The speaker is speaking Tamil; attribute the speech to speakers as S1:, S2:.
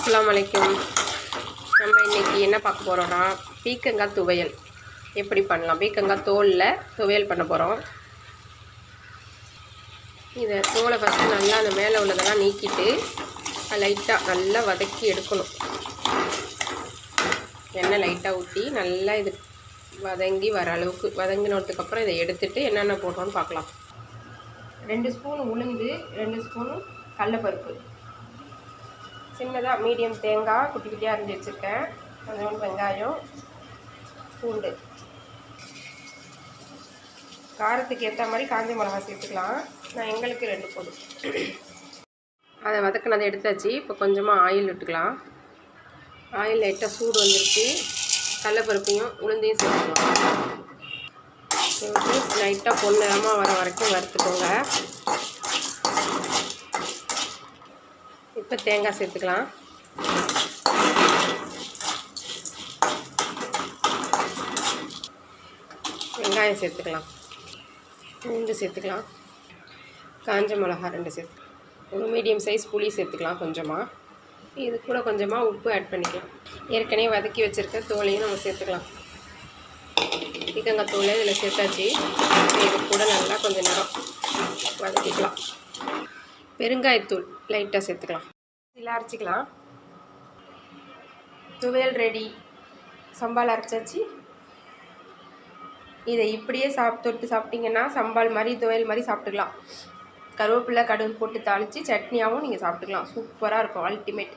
S1: அஸ்ஸலாமு அலைக்கும். நம்ம இன்றைக்கி என்ன பார்க்க போகிறோன்னா பீக்கங்காய் துவையல் எப்படி பண்ணலாம். பீக்கங்காய் தோலில் துவையல் பண்ண போகிறோம். இதை தோலை ஃபஸ்ட்டு நல்லா அந்த மேலே உள்ளதெல்லாம் நீக்கிட்டு லைட்டாக நல்லா வதக்கி எடுக்கணும். எண்ணெய் லைட்டாக ஊற்றி நல்லா இது வதங்கி வர அளவுக்கு வதங்கினதுக்கப்புறம் இதை எடுத்துகிட்டு என்னென்ன போட்டோன்னு பார்க்கலாம். 2 ஸ்பூன் உளுந்து, 2 ஸ்பூன் கடலைப்பருப்பு, சின்னதாக மீடியம் தேங்காய் குட்டி குட்டியாக அரிஞ்சு வச்சுருக்கேன், கொஞ்சோண்டு வெங்காயம், பூண்டு, காரத்துக்கு ஏற்ற மாதிரி காஞ்ச மிளகா சேர்த்துக்கலாம். நான் எங்களுக்கு 2 போதும். அதை வதக்கினதை எடுத்தாச்சு. இப்போ கொஞ்சமாக ஆயில் விட்டுக்கலாம். ஆயில் லைட்டாக சூடு வந்துருச்சு. கடலைப்பருப்பையும் உளுந்தையும் சேர்த்துக்கலாம். லைட்டாக பொன்னிறமாக வர வரைக்கும் வறுத்துக்கோங்க. இப்போ தேங்காய் சேர்த்துக்கலாம். வெங்காயம் சேர்த்துக்கலாம். பூண்டு சேர்த்துக்கலாம். காஞ்ச மிளகா 2 சேர்த்து, ஒரு மீடியம் சைஸ் புளி சேர்த்துக்கலாம் கொஞ்சமாக. இது கூட கொஞ்சமாக உப்பு ஆட் பண்ணிக்கலாம். ஏற்கனவே வதக்கி வச்சுருக்க தோலையும் நம்ம சேர்த்துக்கலாம். பீக்கங்காய் தோலை இதில் சேர்த்தாச்சு. இது கூட நல்லா கொஞ்சம் நேரம் வதக்கிக்கலாம். பெருங்காயத்தூள் லைட்டாக சேர்த்துக்கலாம். இதில் அரைச்சிக்கலாம். துவையல் ரெடி. சம்பால் அரைச்சாச்சு. இதை இப்படியே தொட்டு சாப்பிட்டிங்கன்னா சம்பால் மாதிரி துவையல் மாதிரி சாப்பிட்டுக்கலாம். கருவேப்பிலை கடுகு போட்டு தாளித்து சட்னியாகவும் நீங்கள் சாப்பிட்டுக்கலாம். சூப்பராக இருக்கும். அல்டிமேட்.